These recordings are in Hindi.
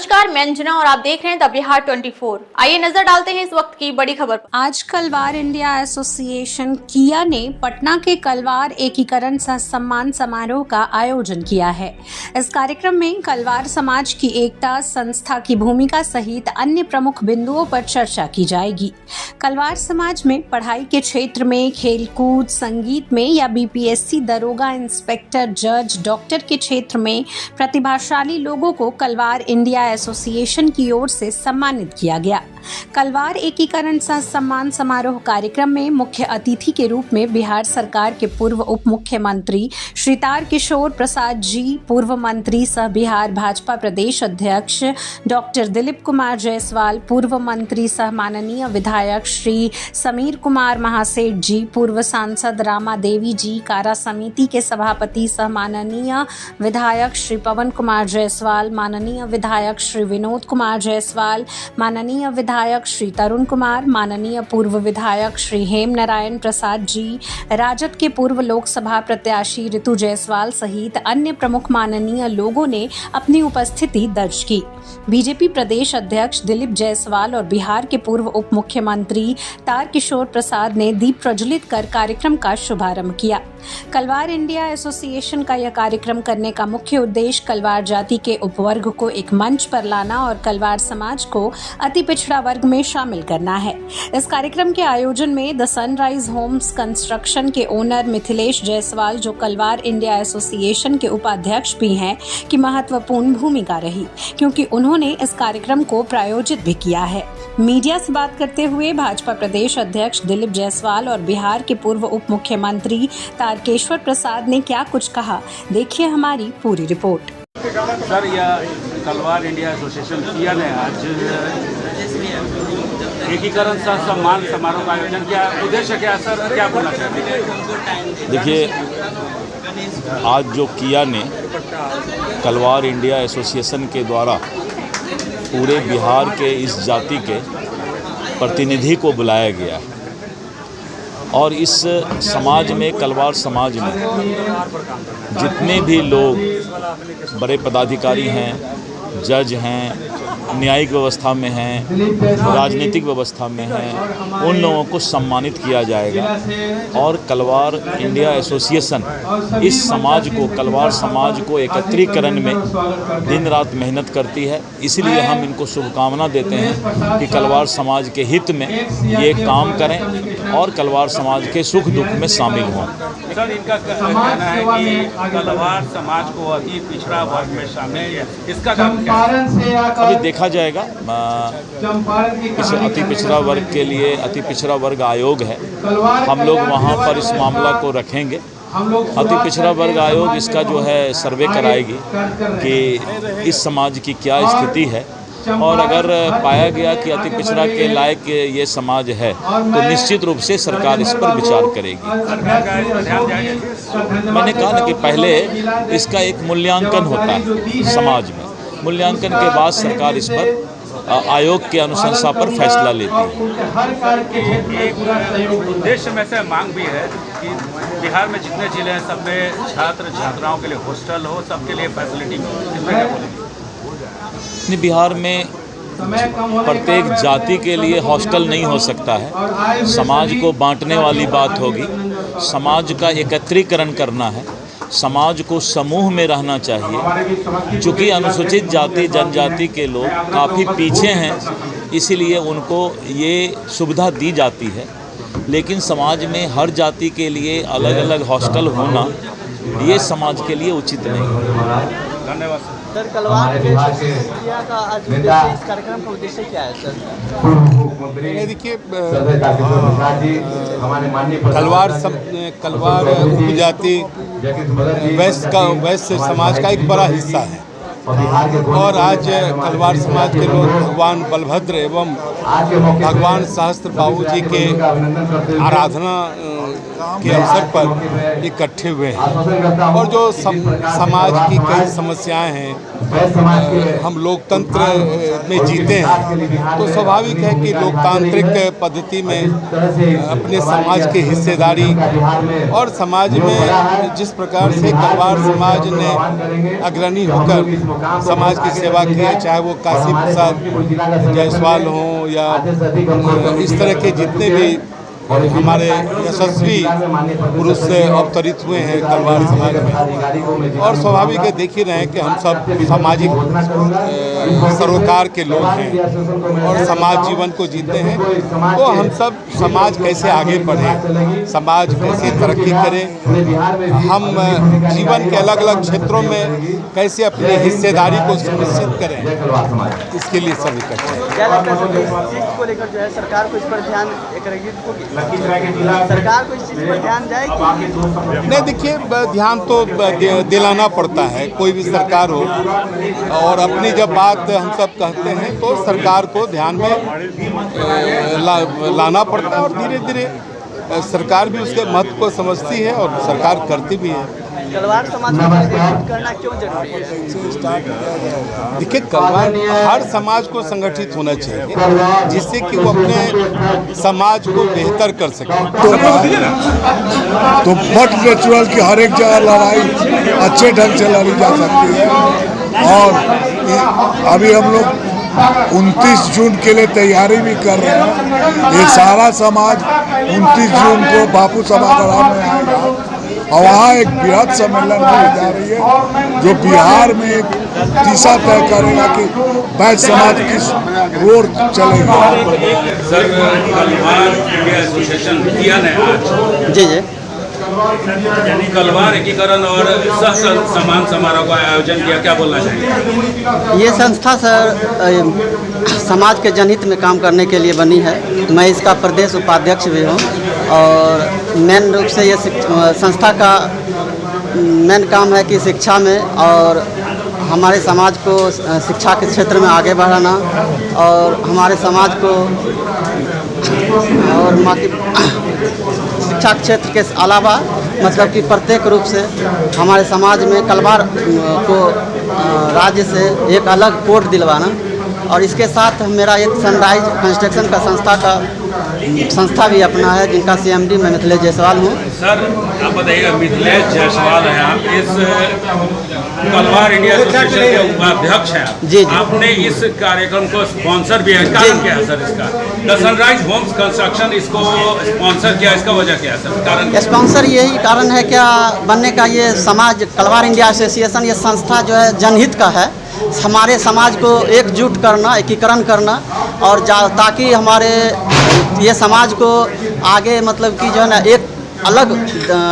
नमस्कार, मैं अंजना और आप देख रहे हैं द बिहार 24। आइए नजर डालते हैं इस वक्त की बड़ी खबर पर। आज कलवार इंडिया एसोसिएशन किया ने पटना के कलवार एकीकरण सह सम्मान समारोह का आयोजन किया है। इस कार्यक्रम में कलवार समाज की एकता, संस्था की भूमिका सहित अन्य प्रमुख बिंदुओं पर चर्चा की जाएगी। कलवार समाज में पढ़ाई के क्षेत्र में, खेलकूद, संगीत में या बीपीएससी, दरोगा, इंस्पेक्टर, जज, डॉक्टर के क्षेत्र में प्रतिभाशाली लोगों को कलवार इंडिया एसोसिएशन की ओर से सम्मानित किया गया। कलवार एकीकरण सह सम्मान समारोह कार्यक्रम में मुख्य अतिथि के रूप में बिहार सरकार के पूर्व उप मुख्यमंत्री श्री तारकिशोर प्रसाद जी, पूर्व मंत्री सह बिहार भाजपा प्रदेश अध्यक्ष डॉक्टर दिलीप कुमार जायसवाल, पूर्व मंत्री सह माननीय विधायक श्री समीर कुमार महासेठ जी, पूर्व सांसद रामा देवी जी, कारा समिति के सभापति सह माननीय विधायक श्री पवन कुमार जायसवाल, माननीय विधायक श्री विनोद कुमार जायसवाल, माननीय विधायक श्री तरुण कुमार, माननीय पूर्व विधायक श्री हेम नारायण प्रसाद जी, राजद के पूर्व लोकसभा प्रत्याशी ऋतु जायसवाल सहित अन्य प्रमुख माननीय लोगों ने अपनी उपस्थिति दर्ज की। बीजेपी प्रदेश अध्यक्ष दिलीप जायसवाल और बिहार के पूर्व उप मुख्यमंत्री तारकिशोर प्रसाद ने दीप प्रज्वलित कर कार्यक्रम का शुभारंभ किया। कलवार इंडिया एसोसिएशन का यह कार्यक्रम करने का मुख्य उद्देश्य कलवार जाति के उपवर्ग को एक मंच पर लाना और कलवार समाज को अति पिछड़ा वर्ग में शामिल करना है। इस कार्यक्रम के आयोजन में द सनराइज होम्स कंस्ट्रक्शन के ओनर मिथिलेश जायसवाल, जो कलवार इंडिया एसोसिएशन के उपाध्यक्ष भी हैं, की महत्वपूर्ण भूमिका रही, क्योंकि उन्होंने इस कार्यक्रम को प्रायोजित भी किया है। मीडिया से बात करते हुए भाजपा प्रदेश अध्यक्ष दिलीप जायसवाल और बिहार के पूर्व उप मुख्यमंत्री तारकेश्वर प्रसाद ने क्या कुछ कहा, देखिए हमारी पूरी रिपोर्ट। सर, यह कलवार इंडिया एसोसिएशन किया ने आज एकीकरण सह सम्मान समारोह का आयोजन किया। उद्देश्य क्या सर, क्या बोलना चाहते हैं? देखिए, आज जो किया ने कलवार इंडिया एसोसिएशन के द्वारा पूरे बिहार के इस जाति के प्रतिनिधि को बुलाया गया है और इस समाज में, कलवार समाज में जितने भी लोग बड़े पदाधिकारी हैं, जज हैं, न्यायिक व्यवस्था में हैं, राजनीतिक व्यवस्था में हैं, उन लोगों को सम्मानित किया जाएगा। और कलवार इंडिया एसोसिएशन इस समाज को, कलवार समाज को एकत्रीकरण में दिन रात मेहनत करती है। इसलिए हम इनको शुभकामना देते हैं कि कलवार समाज के हित में ये काम करें और कलवार समाज के सुख दुख में शामिल हों। सर, इनका कहना है कि कलवार समाज को अति पिछड़ा वर्ग में शामिल है, इसका कारण क्या है? अभी देखा जाएगा। इस अति पिछड़ा वर्ग के लिए अति पिछड़ा वर्ग आयोग है, हम लोग वहाँ पर इस मामला को रखेंगे। अति पिछड़ा वर्ग आयोग इसका जो है सर्वे कराएगी कि इस समाज की क्या स्थिति है, और अगर पाया गया कि अति पिछड़ा के लायक ये समाज है तो निश्चित रूप से सरकार इस पर विचार करेगी। मैंने कहा ना कि पहले इसका एक मूल्यांकन होता है समाज में, मूल्यांकन के बाद सरकार इस पर आयोग के अनुशंसा पर फैसला लेती है। एक उद्देश्य में से मांग भी है कि बिहार में जितने जिले हैं सब में छात्र छात्राओं के लिए हॉस्टल हो, सबके लिए फैसिलिटी हो, इसमें क्या बोलेंगे? बिहार में प्रत्येक जाति के लिए हॉस्टल नहीं हो सकता है, समाज को बांटने वाली बात होगी। समाज का एकत्रीकरण करना है, समाज को समूह में रहना चाहिए। चूँकि अनुसूचित जाति जनजाति के लोग काफ़ी पीछे हैं, इसीलिए उनको ये सुविधा दी जाती है, लेकिन समाज में हर जाति के लिए अलग अलग हॉस्टल होना ये समाज के लिए उचित नहीं है। धन्यवाद सर। कलवार इंडिया का आज उद्देश्य, इस कार्यक्रम का उद्देश्य क्या है सर? देखिए, कलवार उपजाति वैश्य समाज का एक बड़ा हिस्सा है और आज कलवार समाज के लोग भगवान बलभद्र एवं भगवान सहस्त्र बाबू जी के आराधना के अवसर पर इकट्ठे हुए हैं और जो समाज की कई समस्याएं हैं, हम लोकतंत्र में जीते हैं तो स्वाभाविक है कि लोकतांत्रिक पद्धति में अपने समाज की हिस्सेदारी और समाज में जिस प्रकार से कलवार समाज ने अग्रणी होकर समाज की सेवा की है, चाहे वो काशी प्रसाद जायसवाल हों या इस तरह के जितने भी हमारे यशस्वी पुरुष से अवतरित हुए हैं कलवार समाज में। और स्वाभाविक है, देख ही रहे हैं कि हम सब सामाजिक सरोकार के लोग हैं और समाज जीवन को जीते हैं। तो हम सब समाज कैसे आगे बढ़े, समाज कैसे तरक्की करे, हम जीवन के अलग अलग क्षेत्रों में कैसे अपनी हिस्सेदारी को सुनिश्चित करें, इसके लिए सब इकट्ठे हैं। क्या लगता है इस चीज को लेकर जो है सरकार को इस पर ध्यान होगी? सरकार को इस चीज पर ध्यान जाएगी? नहीं, देखिए, ध्यान तो दिलाना पड़ता है, कोई भी सरकार हो। और अपनी जब बात हम सब कहते हैं तो सरकार को ध्यान में लाना पड़ता है और धीरे धीरे सरकार भी उसके महत्व को समझती है और सरकार करती भी है। कलवार समाज को संगठित करना क्यों जरूरी है? देखिए, कलवार हर समाज को संगठित होना चाहिए जिससे कि वो अपने समाज को बेहतर कर सके। तो बट नेचुरल की हर एक जगह लड़ाई अच्छे ढंग से लड़ी जा सकती है। और अभी हम लोग 29 जून के लिए तैयारी भी कर रहे हैं। ये सारा समाज 29 जून को बापू सभागार में आएगा और वहाँ एक बृहद सम्मेलन होने जा रही है जो बिहार में एक दिशा तय करेगा कि बैच समाज किस ओर चलेगा। सर, कलवार इंडिया एसोसिएशन किया ने आज जी जी कलवार एकीकरण और सह सम्मान समारोह का आयोजन किया, क्या बोलना चाहिए? ये संस्था सर समाज के जनहित में काम करने के लिए बनी है। मैं इसका प्रदेश उपाध्यक्ष भी हूँ और मेन रूप से ये संस्था का मेन काम है कि शिक्षा में और हमारे समाज को शिक्षा के क्षेत्र में आगे बढ़ाना और हमारे समाज को और शिक्षा क्षेत्र के अलावा मतलब कि प्रत्येक रूप से हमारे समाज में कलवार को राज्य से एक अलग कोड दिलवाना। और इसके साथ मेरा एक सनराइज कंस्ट्रक्शन का संस्था भी अपना है जिनका CMD मैं मिथिलेश जायसवाल हूँ। सर, आप बताइएगा, मिथिलेश जायसवाल हैं आप, इस कलवार इंडिया एसोसिएशन के उपाध्यक्ष हैं आप। जी। आपने इस कार्यक्रम को स्पॉन्सर भी है, कारण क्या है सर इसका? द सनराइज होम्स कंस्ट्रक्शन इसको स्पॉन्सर किया, इसका वजह क्या है सर? कारण स्पॉन्सर यही कारण है क्या बनने का, ये समाज कलवार इंडिया एसोसिएशन ये संस्था जो है जनहित का है। हमारे समाज को एकजुट करना, एकीकरण करना और ताकि हमारे ये समाज को आगे मतलब कि जो है ना एक अलग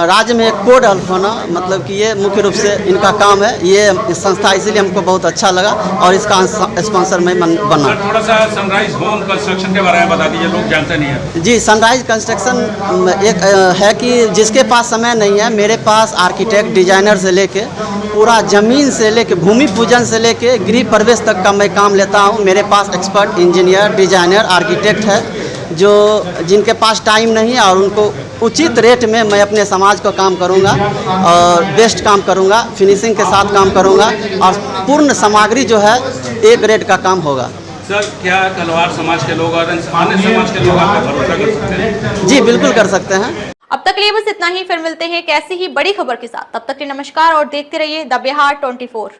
राज्य में एक कोड होना, मतलब कि ये मुख्य रूप से इनका काम है। ये संस्था इसीलिए हमको बहुत अच्छा लगा और इसका स्पॉन्सर मैं बना। थोड़ा सा सनराइज होम कंस्ट्रक्शन के बारे में बता दीजिए, लोग जानते नहीं हैं। जी, सनराइज कंस्ट्रक्शन एक है कि जिसके पास समय नहीं है, मेरे पास आर्किटेक्ट डिजाइनर से लेके पूरा ज़मीन से लेके भूमि पूजन से लेके गृह प्रवेश तक का मैं काम लेता हूँ। मेरे पास एक्सपर्ट इंजीनियर, डिजाइनर, आर्किटेक्ट है जो जिनके पास टाइम नहीं है और उनको उचित रेट में मैं अपने समाज को काम करूंगा और बेस्ट काम करूंगा, फिनिशिंग के साथ काम करूंगा और पूर्ण सामग्री जो है एक रेट का काम होगा। सर, क्या कलवार समाज के लोग और अन्य समाज के लोग आप पे भरोसा कर सकते हैं? जी, बिल्कुल कर सकते हैं। अब तक के लिए बस इतना ही, फिर मिलते हैं एक ऐसी ही बड़ी खबर के साथ। तब तक के लिए नमस्कार और देखते रहिए द बिहार 24।